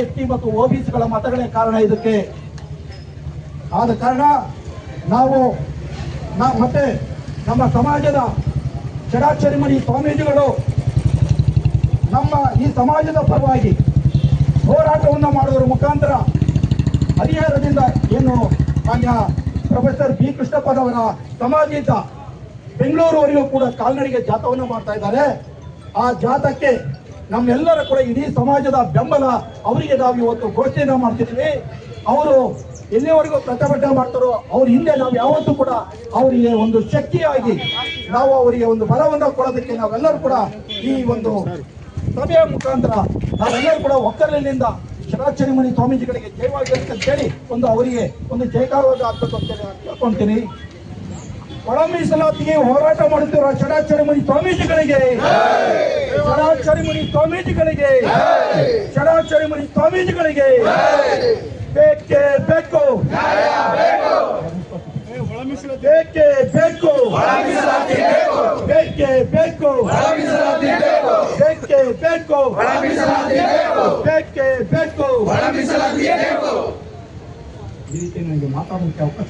ST ಮತ್ತು ಒಬಿಸಿಗಳ ಮತಗಳೇ ಕಾರಣ ಇದಕ್ಕೆ. ಆದ ಕಾರಣ ನಾವು ಮತ್ತೆ ನಮ್ಮ ಸಮಾಜದ ಚಡಾಚರಿಮಣಿ ಸ್ವಾಮೀಜಿಗಳು ನಮ್ಮ ಈ ಸಮಾಜದ ಪರವಾಗಿ ಹೋರಾಟವನ್ನು ಮಾಡುವುದರ ಮುಖಾಂತರ ಹರಿಹರದಿಂದ ಏನು ಮಾನ್ಯ ಪ್ರೊಫೆಸರ್ ಬಿ ಕೃಷ್ಣಪ್ಪನವರ ಸಮಾಧಿಯಿಂದ ಬೆಂಗಳೂರುವರೆಗೂ ಕೂಡ ಕಾಲ್ನಡಿಗೆ ಜಾಥವನ್ನು ಮಾಡ್ತಾ ಇದ್ದಾರೆ. ಆ ಜಾಥಕ್ಕೆ ನಮ್ಮೆಲ್ಲರ ಕೂಡ ಇಡೀ ಸಮಾಜದ ಬೆಂಬಲ ಅವರಿಗೆ ನಾವು ಇವತ್ತು ಘೋಷಣೆಯನ್ನು ಮಾಡ್ತಿದ್ದೀವಿ. ಅವರು ಎಲ್ಲಿವರೆಗೂ ಪ್ರತಿಭಟನೆ ಮಾಡ್ತಾರೋ ಅವ್ರ ಹಿಂದೆ ನಾವು ಯಾವತ್ತೂ ಕೂಡ ಅವರಿಗೆ ಒಂದು ಶಕ್ತಿಯಾಗಿ ನಾವು ಅವರಿಗೆ ಒಂದು ಬಲವನ್ನು ಕೊಡೋದಕ್ಕೆ ನಾವೆಲ್ಲರೂ ಕೂಡ ಈ ಒಂದು ಸಭೆಯ ಮುಖಾಂತರ ನಾವೆಲ್ಲರೂ ಕೂಡ ಒಕ್ಕಲಿನಿಂದ ಚಡಾಚರಿಮಣಿ ಸ್ವಾಮೀಜಿಗಳಿಗೆ ಜಯವಾಗಿ ಅಂತ ಹೇಳಿ ಒಂದು ಅವರಿಗೆ ಒಂದು ಜಯಕಾರವಾದ ಆಗ್ಬೇಕು ಅಂತೇಳಿ ಕೇಳ್ಕೊಂತೀನಿ. ಒಳ ಮೀಸಲಾತಿಗೆ ಹೋರಾಟ ಮಾಡುತ್ತಿರುವ ಚಡಾಚರಿಮಣಿ ಸ್ವಾಮೀಜಿಗಳಿಗೆ, ಚಡಾಚರಿಮಣಿ ಸ್ವಾಮೀಜಿಗಳಿಗೆ, ಚಡಾಚರಿಮಣಿ ಸ್ವಾಮೀಜಿಗಳಿಗೆ ಬೇಕೇ ಬೇಕು, ಬೇಕೇ ಬೇಕು, ಬೇಕೇ ಬೇಕು, ಬೇಕೇ ಬೇಕು, ಬೇಕೇ ಬೇಕು. ಈ ರೀತಿ ನನಗೆ ಮಾತಾಡೋಕ್ಕೆ ಅವಕಾಶ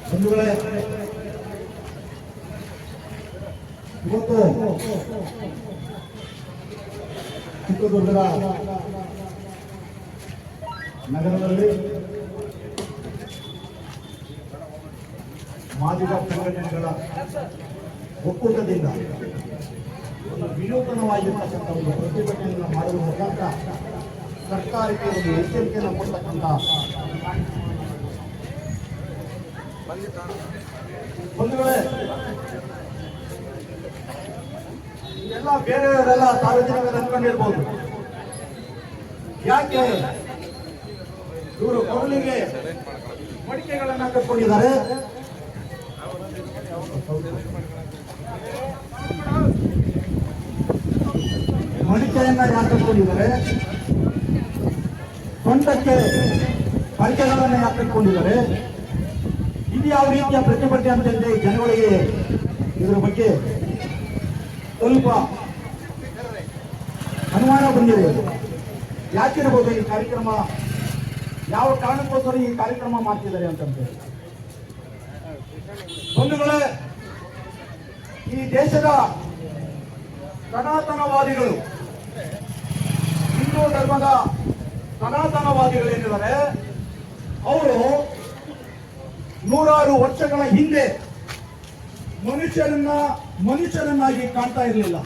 ಬಂಧುಗಳೇ, ಇವತ್ತು ಚಿತ್ರದುರ್ಗದ ನಗರದಲ್ಲಿ ಮಾದಿಗ ಸಂಘಟನೆಗಳ ಒಕ್ಕೂಟದಿಂದ ಒಂದು ವಿನೂತನವಾಗಿರ್ತಕ್ಕಂಥ ಒಂದು ಪ್ರತಿಭಟನೆಯನ್ನು ಮಾಡುವ ಮುಖಾಂತರ ಸರ್ಕಾರಕ್ಕೆ ಒಂದು ಎಚ್ಚರಿಕೆಯನ್ನು ಕೊಡ್ತಕ್ಕಂಥ ಬಂಧುಗಳೇ, ಎಲ್ಲ ಬೇರೆಯವರೆಲ್ಲ ಸಾರ್ವಜನಿಕರು ಅಂದ್ಕೊಂಡಿರ್ಬೋದು. ಯಾಕೆ ಇವರು ಕೊಡಲಿಗೆ ಮಡಿಕೆಗಳನ್ನ ಕಟ್ಕೊಂಡಿದ್ದಾರೆ? ಮಡಿಕೆಯನ್ನ ಯಾಕೆ ಕಟ್ಕೊಂಡಿದ್ದಾರೆ? ಸ್ವಂತಕ್ಕೆ ಮಡಿಕೆಗಳನ್ನ ಯಾಕೆ ಕಟ್ಕೊಂಡಿದ್ದಾರೆ? ಇದು ಯಾವ ರೀತಿಯ ಪ್ರತಿಭಟನೆ ಅಂತ ಹೇಳಿದ್ರೆ ಜನಗಳಿಗೆ ಇದರ ಬಗ್ಗೆ ಸ್ವಲ್ಪ ಅನುಮಾನ ಬಂದಿದೆ. ಯಾಕಿರಬಹುದು ಈ ಕಾರ್ಯಕ್ರಮ, ಯಾವ ಕಾರಣಕ್ಕೋಸ್ಕರ ಈ ಕಾರ್ಯಕ್ರಮ ಮಾಡ್ತಿದ್ದಾರೆ ಅಂತಂದ್ರೆ, ಬಂಧುಗಳೇ, ಈ ದೇಶದ ಸನಾತನವಾದಿಗಳು, ಹಿಂದೂ ಧರ್ಮದ ಸನಾತನವಾದಿಗಳು ಏನಿದ್ದಾರೆ, ಅವರು ನೂರಾರು ವರ್ಷಗಳ ಹಿಂದೆ ಮನುಷ್ಯರನ್ನಾಗಿ ಕಾಣ್ತಾ ಇರಲಿಲ್ಲ.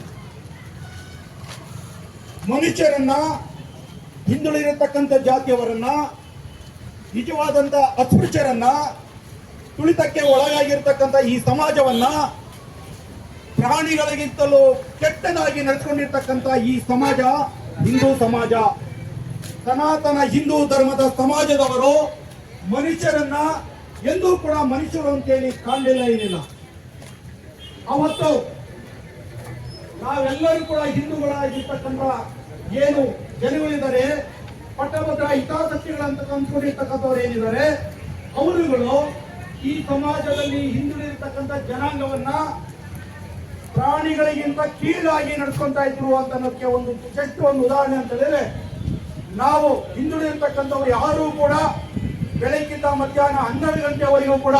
ಮನುಷ್ಯರನ್ನ, ಹಿಂದುಳಿರತಕ್ಕಂಥ ಜಾತಿಯವರನ್ನ, ನಿಜವಾದಂತ ಅಸ್ಪೃಶ್ಯರನ್ನ, ತುಳಿತಕ್ಕೆ ಒಳಗಾಗಿರ್ತಕ್ಕಂಥ ಈ ಸಮಾಜವನ್ನ ಪ್ರಾಣಿಗಳಿಗಿಂತಲೂ ಕೆಟ್ಟದಾಗಿ ನಡೆಸಿಕೊಂಡಿರ್ತಕ್ಕಂಥ ಈ ಸಮಾಜ ಹಿಂದೂ ಸಮಾಜ. ಸನಾತನ ಹಿಂದೂ ಧರ್ಮದ ಸಮಾಜದವರು ಮನುಷ್ಯರನ್ನ ಎಂದೂ ಕೂಡ ಮನುಷ್ಯರು ಅಂತೇಳಿ ಕಾಣಲಿಲ್ಲ, ಏನಿಲ್ಲ. ಅವತ್ತು ನಾವೆಲ್ಲರೂ ಕೂಡ ಹಿಂದೂಗಳಾಗಿರ್ತಕ್ಕಂಥ ಏನು ಜನಗಳಿದ್ದಾರೆ, ಪಟ್ಟಭದ್ರ ಹಿತಾಸಕ್ತಿಗಳಂತ ಅಂದ್ಕೊಂಡಿರ್ತಕ್ಕಂಥವ್ರು ಏನಿದ್ದಾರೆ, ಅವರುಗಳು ಈ ಸಮಾಜದಲ್ಲಿ ಹಿಂದುಳಿದಿರ್ತಕ್ಕಂಥ ಜನಾಂಗವನ್ನ ಪ್ರಾಣಿಗಳಿಗಿಂತ ಕೀಳಾಗಿ ನಡ್ಕೊಂತಾ ಇದ್ರು ಅಂತ ಅನ್ನೋದಕ್ಕೆ ಒಂದು ಉದಾಹರಣೆ ಅಂತ ಹೇಳಿದ್ರೆ, ನಾವು ಹಿಂದುಳಿದಿರ್ತಕ್ಕಂಥವ್ರು ಯಾರೂ ಕೂಡ ಬೆಳಗ್ಗಿಂದ ಮಧ್ಯಾಹ್ನ 12 ಗಂಟೆವರೆಗೂ ಕೂಡ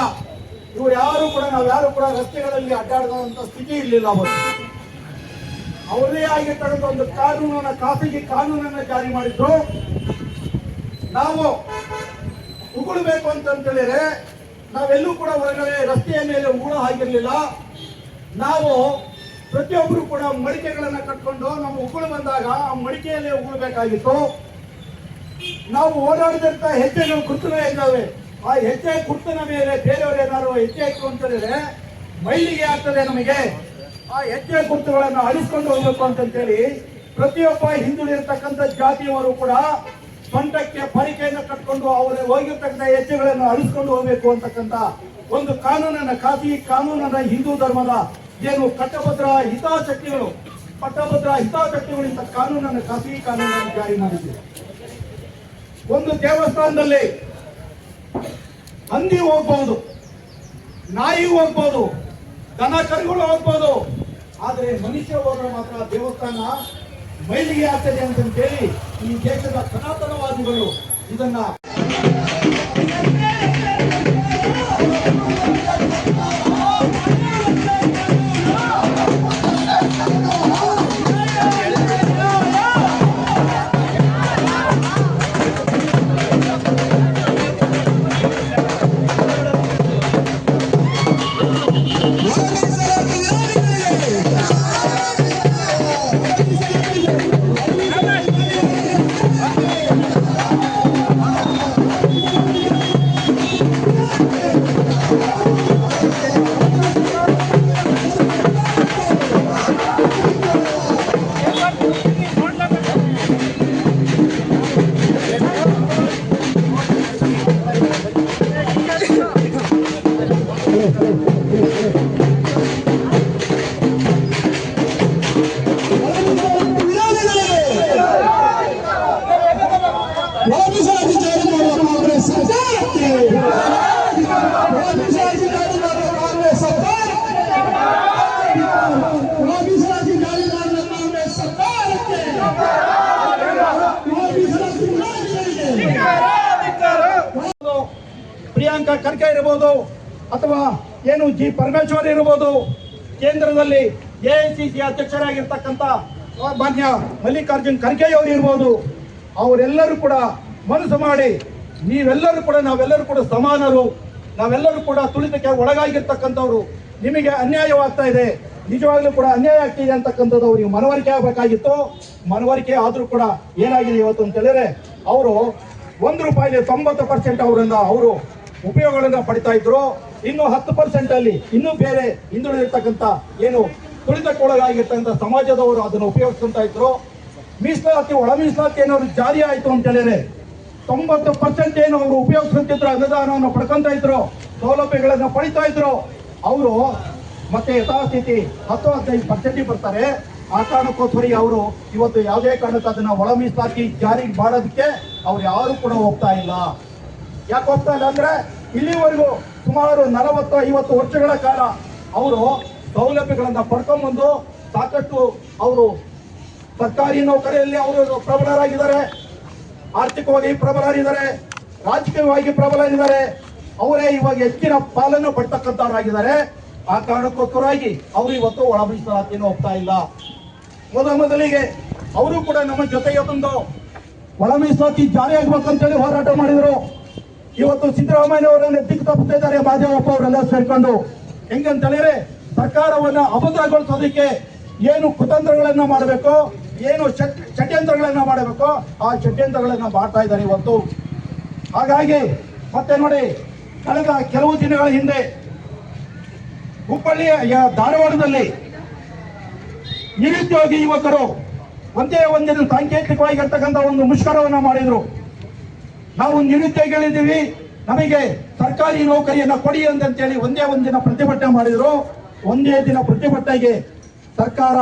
ನಾವ್ಯಾರು ಕೂಡ ರಸ್ತೆಗಳಲ್ಲಿ ಅಡ್ಡಾಡುವಂತ ಸ್ಥಿತಿ ಇರಲಿಲ್ಲ. ಅವರೇ ಆಗಿರ್ತಕ್ಕಂಥ ಒಂದು ಖಾಸಗಿ ಕಾನೂನನ್ನ ಜಾರಿ ಮಾಡಿದ್ರು. ನಾವು ಉಗುಳಬೇಕು ಅಂತ ಹೇಳಿದ್ರೆ ನಾವೆಲ್ಲೂ ಕೂಡ ಹೊರಗಡೆ ರಸ್ತೆಯ ಮೇಲೆ ಉಗುಳ ಹಾಕಿರ್ಲಿಲ್ಲ. ನಾವು ಪ್ರತಿಯೊಬ್ಬರು ಕೂಡ ಮಡಿಕೆಗಳನ್ನ ಕಟ್ಕೊಂಡು ನಮ್ಮ ಉಗುಳು ಬಂದಾಗ ಆ ಮಡಿಕೆಯಲ್ಲಿ ಉಗುಳಬೇಕಾಗಿತ್ತು. ನಾವು ಓಡಾಡಿದಂತ ಹೆಜ್ಜೆಗಳು ಗುರುತುಗಳೇ ಇದ್ದಾವೆ. ಆ ಹೆಜ್ಜೆ ಗುರುತಿನ ಮೇಲೆ ಬೇರೆಯವರು ಏನಾದ್ರು ಹೆಜ್ಜೆ ಇಟ್ಟು ಅಂತಂದ್ರೆ ಮೈಲಿಗೆ ಆಗ್ತದೆ ನಮಗೆ. ಆ ಹೆಜ್ಜೆ ಗುರುತುಗಳನ್ನು ಅಳಿಸ್ಕೊಂಡು ಹೋಗ್ಬೇಕು ಅಂತೇಳಿ ಪ್ರತಿಯೊಬ್ಬ ಹಿಂದುಳಿರ್ತಕ್ಕಂಥ ಜಾತಿಯವರು ಕೂಡ ಸೊಂಟಕ್ಕೆ ಪರಿಕೆಯನ್ನು ಕಟ್ಕೊಂಡು ಅವರು ಹೋಗಿರ್ತಕ್ಕಂಥ ಹೆಜ್ಜೆಗಳನ್ನು ಅಳಿಸ್ಕೊಂಡು ಹೋಗ್ಬೇಕು ಅಂತಕ್ಕಂಥ ಒಂದು ಕಾನೂನನ್ನ, ಖಾಸಗಿ ಕಾನೂನನ್ನ ಹಿಂದೂ ಧರ್ಮದ ಏನು ಪಟ್ಟಭದ್ರ ಹಿತಾಸಕ್ತಿಗಳು ಇಂಥ ಕಾನೂನನ್ನು, ಖಾಸಗಿ ಕಾನೂನನ್ನು ಜಾರಿ ಮಾಡಿದೆ. ಒಂದು ದೇವಸ್ಥಾನದಲ್ಲಿ ಹಂದಿ ಹೋಗ್ಬಹುದು, ನಾಯಿ ಹೋಗ್ಬೋದು, ದನ ಕರುಗಳು ಹೋಗ್ಬೋದು, ಆದರೆ ಮನುಷ್ಯ ಹೋದ್ರೆ ಮಾತ್ರ ದೇವಸ್ಥಾನ ಮೈಲಿಗೆ ಆಗ್ತದೆ ಅಂತೇಳಿ ಈ ದೇಶದ ಸನಾತನವಾದಿಗಳು ಇದನ್ನ ಪ್ರಿಯಾಂಕಾ ಖರ್ಗೆ ಇರಬಹುದು ಅಥವಾ ಏನು ಜಿ ಪರಮೇಶ್ವರ್ ಇರಬಹುದು, ಕೇಂದ್ರದಲ್ಲಿ ಎಐಸಿಸಿ ಅಧ್ಯಕ್ಷರಾಗಿರ್ತಕ್ಕಂಥ ಮಾನ್ಯ ಮಲ್ಲಿಕಾರ್ಜುನ್ ಖರ್ಗೆ ಅವರು ಇರ್ಬೋದು, ಅವರೆಲ್ಲರೂ ಕೂಡ ಮನಸ್ಸು ಮಾಡಿ ನಾವೆಲ್ಲರೂ ಕೂಡ ಸಮಾನರು, ನಾವೆಲ್ಲರೂ ಕೂಡ ತುಳಿತಕ್ಕೆ ಒಳಗಾಗಿರ್ತಕ್ಕಂಥವ್ರು, ನಿಮಗೆ ಅನ್ಯಾಯವಾಗ್ತಾ ಇದೆ, ನಿಜವಾಗ್ಲೂ ಕೂಡ ಅನ್ಯಾಯ ಆಗ್ತಿದೆ ಅಂತಕ್ಕಂಥದ್ದು ಅವರಿಗೆ ಮನವರಿಕೆ ಆಗಬೇಕಾಗಿತ್ತು. ಮನವರಿಕೆ ಆದ್ರೂ ಕೂಡ ಏನಾಗಿದೆ ಇವತ್ತು ಅಂತ ಹೇಳಿದ್ರೆ, ಅವರು ₹1 90% ಅವರಿಂದ ಅವರು ಉಪಯೋಗಗಳನ್ನ ಪಡಿತಾ ಇದ್ರು. ಇನ್ನು 10% ಅಲ್ಲಿ ಇನ್ನೂ ಬೇರೆ ಹಿಂದುಳಿದಿರ್ತಕ್ಕಂಥ ಏನು ತುಳಿತಕ್ಕೊಳಗಾಗಿರ್ತಕ್ಕಂಥ ಸಮಾಜದವರು ಅದನ್ನು ಉಪಯೋಗಿಸ್ಕೊಂತ ಇದ್ರು. ಮೀಸಲಾತಿ, ಒಳ ಮೀಸಲಾತಿ ಏನಾದ್ರು ಜಾರಿ ಆಯ್ತು ಅಂತ ಹೇಳಿದ್ರೆ 90% ಏನು ಅವರು ಉಪಯೋಗಿಸ್ಕೊಂತಿದ್ರು, ಅನುದಾನವನ್ನು ಪಡ್ಕೊಂತ ಇದ್ರು, ಸೌಲಭ್ಯಗಳನ್ನ ಪಡಿತಾ ಇದ್ರು. ಅವರು ಮತ್ತೆ ಯಥಾಸ್ಥಿತಿ 10-15% ಬರ್ತಾರೆ. ಆ ಕಾರಣಕ್ಕೋಸ್ಕರ ಅವರು ಇವತ್ತು ಯಾವುದೇ ಕಾರಣಕ್ಕೆ ಅದನ್ನ ಒಳ ಮೀಸಲಾತಿ ಜಾರಿಗೆ ಮಾಡೋದಕ್ಕೆ ಅವ್ರು ಯಾರು ಕೂಡ ಹೋಗ್ತಾ ಇಲ್ಲ. ಯಾಕೆ ಹೋಗ್ತಾ ಇಲ್ಲ ಅಂದ್ರೆ, ಇಲ್ಲಿವರೆಗೂ ಸುಮಾರು 40-50 ವರ್ಷಗಳ ಕಾಲ ಅವರು ಸೌಲಭ್ಯಗಳನ್ನ ಪಡ್ಕೊಂಡ್ಬಂದು ಸಾಕಷ್ಟು ಅವರು ಸರ್ಕಾರಿ ನೌಕರಿಯಲ್ಲಿ ಅವರು ಪ್ರಬಲರಾಗಿದ್ದಾರೆ, ಆರ್ಥಿಕವಾಗಿ ಪ್ರಬಲರಿದ್ದಾರೆ, ರಾಜಕೀಯವಾಗಿ ಪ್ರಬಲರಿದ್ದಾರೆ. ಅವರೇ ಇವಾಗ ಹೆಚ್ಚಿನ ಪಾಲನ್ನು ಪಡ್ತಕ್ಕಂಥವರಾಗಿದ್ದಾರೆ. ಆ ಕಾರಣಕ್ಕೋಸ್ಕರವಾಗಿ ಅವರು ಇವತ್ತು ಒಳ ಮೀಸಲಾತಿಯನ್ನು ಹೋಗ್ತಾ ಇಲ್ಲ. ಮೊದಲಿಗೆ ಅವರು ಕೂಡ ನಮ್ಮ ಜೊತೆಗೆ ಬಂದು ಒಳ ಮೀಸಲಾತಿ ಜಾರಿ ಆಗ್ಬೇಕಂತೇಳಿ ಹೋರಾಟ ಮಾಡಿದ್ರು. ಇವತ್ತು ಸಿದ್ದರಾಮಯ್ಯ ಅವರನ್ನ ದಿಕ್ಕು ತಪ್ಪುತ್ತಾ ಇದ್ದಾರೆ ಮಾದೇವಪ್ಪ ಅವರೆಲ್ಲ ಸೇರ್ಕೊಂಡು. ಹೆಂಗಂತ ಹೇಳಿದ್ರೆ, ಸರ್ಕಾರವನ್ನ ಅಭದ್ರಗೊಳಿಸೋದಕ್ಕೆ ಏನು ಕುತಂತ್ರಗಳನ್ನ ಮಾಡಬೇಕು, ಏನು ಷಡ್ಯಂತ್ರಗಳನ್ನ ಮಾಡಬೇಕು, ಆ ಷಡ್ಯಂತ್ರಗಳನ್ನ ಮಾಡ್ತಾ ಇದ್ದಾರೆ ಇವತ್ತು. ಹಾಗಾಗಿ ಮತ್ತೆ ನೋಡಿ, ಕಳೆದ ಕೆಲವು ದಿನಗಳ ಹಿಂದೆ ಹುಬ್ಬಳ್ಳಿಯ ಧಾರವಾಡದಲ್ಲಿ ನಿರುದ್ಯೋಗಿ ಯುವಕರು ಒಂದಿನ ಸಾಂಕೇತಿಕವಾಗಿರ್ತಕ್ಕಂಥ ಒಂದು ಮುಷ್ಕರವನ್ನ ಮಾಡಿದ್ರು. ನಾವು ನಿರುದ್ಯೋಗಿಗಳಿದ್ದೀವಿ, ನಮಗೆ ಸರ್ಕಾರಿ ನೌಕರಿಯನ್ನ ಕೊಡಿ ಅಂತೇಳಿ ಒಂದಿನ ಪ್ರತಿಭಟನೆ ಮಾಡಿದ್ರು. ಒಂದೇ ದಿನ ಪ್ರತಿಭಟನೆಗೆ ಸರ್ಕಾರ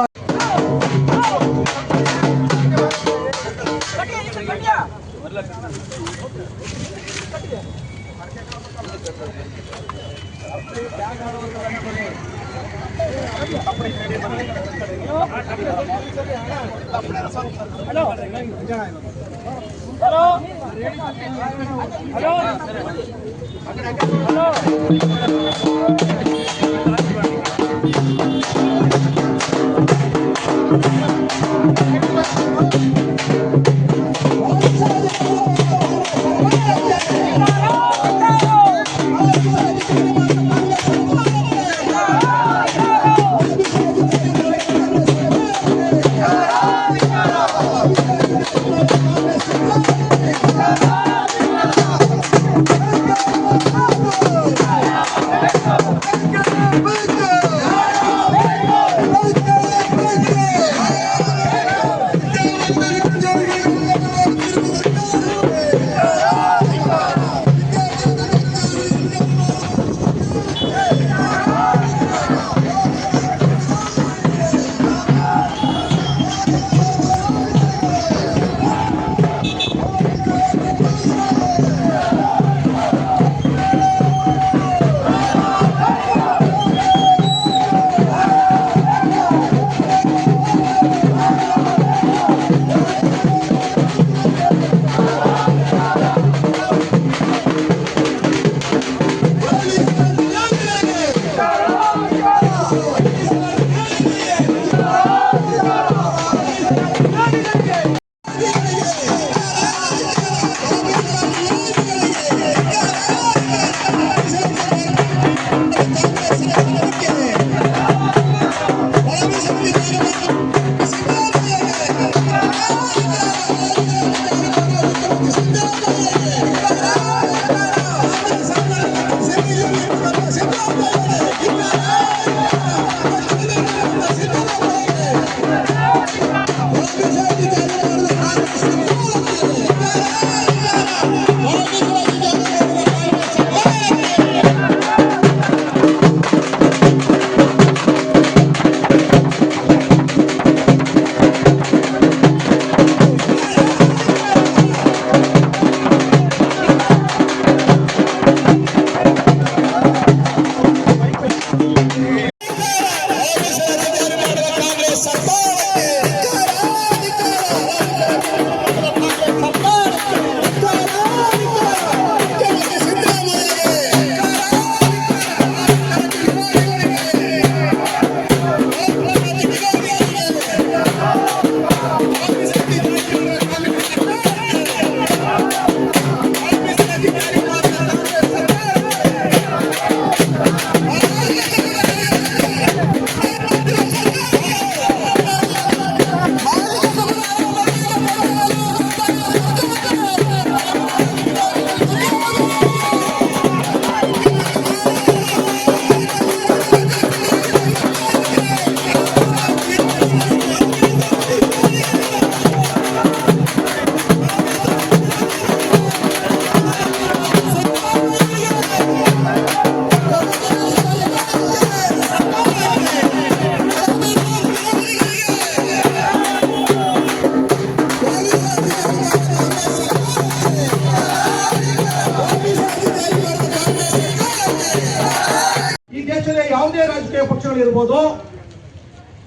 ಯಾವುದೇ ರಾಜಕೀಯ ಪಕ್ಷಗಳಿರ್ಬೋದು,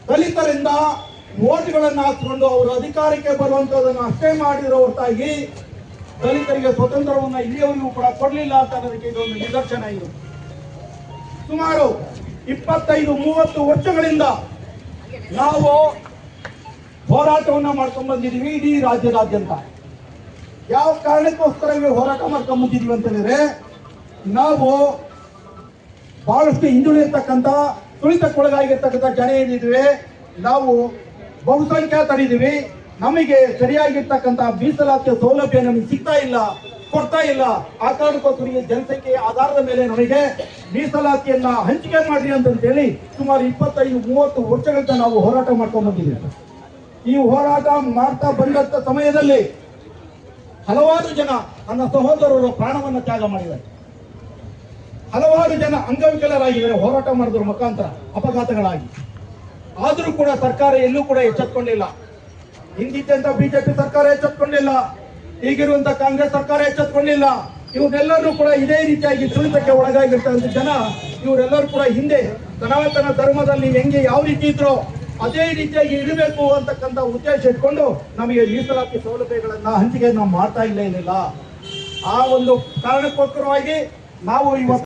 ದಲಿತರಿಂದ ವೋಟ್ಗಳನ್ನು ಹಾಕಿಕೊಂಡು ಅವರು ಅಧಿಕಾರಕ್ಕೆ ಬರುವಂತದನ್ನು ಅಷ್ಟೇ ಮಾಡಿರೋ ಹೊರತಾಗಿ ದಲಿತರಿಗೆ ಸ್ವತಂತ್ರವನ್ನು ಇಲ್ಲಿಯವರೆಗೂ ಕೂಡ ಕೊಡಲಿಲ್ಲ ಅಂತ ಅನ್ನೋದಕ್ಕೆ ಇದೊಂದು ನಿದರ್ಶನ. ಇದು ಸುಮಾರು 25-30 ವರ್ಷಗಳಿಂದ ನಾವು ಹೋರಾಟವನ್ನ ಮಾಡ್ಕೊಂಡು ಬಂದಿದ್ದೀವಿ ಇಡೀ ರಾಜ್ಯದಾದ್ಯಂತ. ಯಾವ ಕಾರಣಕ್ಕೋಸ್ಕರ ಹೋರಾಟ ಮಾಡ್ಕೊಂಡು ಬಂದಿದ್ದೀವಿ ಅಂತ ಹೇಳಿದ್ರೆ, ನಾವು ಬಹಳಷ್ಟು ಹಿಂದುಳಿರ್ತಕ್ಕಂಥ ತುಳಿತಕ್ಕೊಳಗಾಗಿರ್ತಕ್ಕಂಥ ಜನ ಏನಿದ್ವಿ, ನಾವು ಬಹುಸಂಖ್ಯಾತರಿದ್ದೀವಿ. ನಮಗೆ ಸರಿಯಾಗಿರ್ತಕ್ಕಂಥ ಮೀಸಲಾತಿಯ ಸೌಲಭ್ಯ ನಮಗೆ ಸಿಗ್ತಾ ಇಲ್ಲ, ಕೊಡ್ತಾ ಇಲ್ಲ. ಆ ಕಾರಣಕ್ಕೋಸ್ಕರ ಜನಸಂಖ್ಯೆಯ ಆಧಾರದ ಮೇಲೆ ನಮಗೆ ಮೀಸಲಾತಿಯನ್ನ ಹಂಚಿಕೆ ಮಾಡಿ ಅಂತೇಳಿ ಸುಮಾರು 25-30 ವರ್ಷಗಳಿಂದ ನಾವು ಹೋರಾಟ ಮಾಡ್ಕೊಂಡು ಬಂದಿದ್ದೀವಿ. ಈ ಹೋರಾಟ ಮಾಡ್ತಾ ಬಂದಂತ ಸಮಯದಲ್ಲಿ ಹಲವಾರು ಜನ ನನ್ನ ಸಹೋದರರು ಪ್ರಾಣವನ್ನು ತ್ಯಾಗ ಮಾಡಿದ್ದಾರೆ. ಹಲವಾರು ಜನ ಅಂಗವಿಕಲರಾಗಿದ್ದಾರೆ ಹೋರಾಟ ಮಾಡೋದ್ರ ಮುಖಾಂತರ ಅಪಘಾತಗಳಾಗಿ. ಆದರೂ ಕೂಡ ಸರ್ಕಾರ ಎಲ್ಲೂ ಕೂಡ ಎಚ್ಚೆತ್ತುಕೊಂಡಿಲ್ಲ. ಹಿಂದಿದ್ದಂತ ಬಿಜೆಪಿ ಸರ್ಕಾರ ಎಚ್ಚೆತ್ತುಕೊಂಡಿಲ್ಲ, ಈಗಿರುವಂತ ಕಾಂಗ್ರೆಸ್ ಸರ್ಕಾರ ಎಚ್ಚೆತ್ತುಕೊಂಡಿಲ್ಲ. ಇವರೆಲ್ಲರೂ ಕೂಡ ಇದೇ ರೀತಿಯಾಗಿ ತುಳಿತಕ್ಕೆ ಒಳಗಾಗಿರ್ತಕ್ಕಂಥ ಜನ, ಇವರೆಲ್ಲರೂ ಕೂಡ ಹಿಂದೆ ಸನಾತನ ಧರ್ಮದಲ್ಲಿ ಹೆಂಗೆ ಯಾವ ರೀತಿ ಇದ್ರೋ ಅದೇ ರೀತಿಯಾಗಿ ಇರಬೇಕು ಅಂತಕ್ಕಂಥ ಉದ್ದೇಶ ಇಟ್ಕೊಂಡು ನಮಗೆ ಮೀಸಲಾತಿ ಸೌಲಭ್ಯಗಳನ್ನ ಹಂಚಿಕೆ ನಾವು ಮಾಡ್ತಾ ಇಲ್ಲ. ಆ ಒಂದು ಕಾರಣಕ್ಕೋಸ್ಕರವಾಗಿ ನಾವು ಇವತ್ತು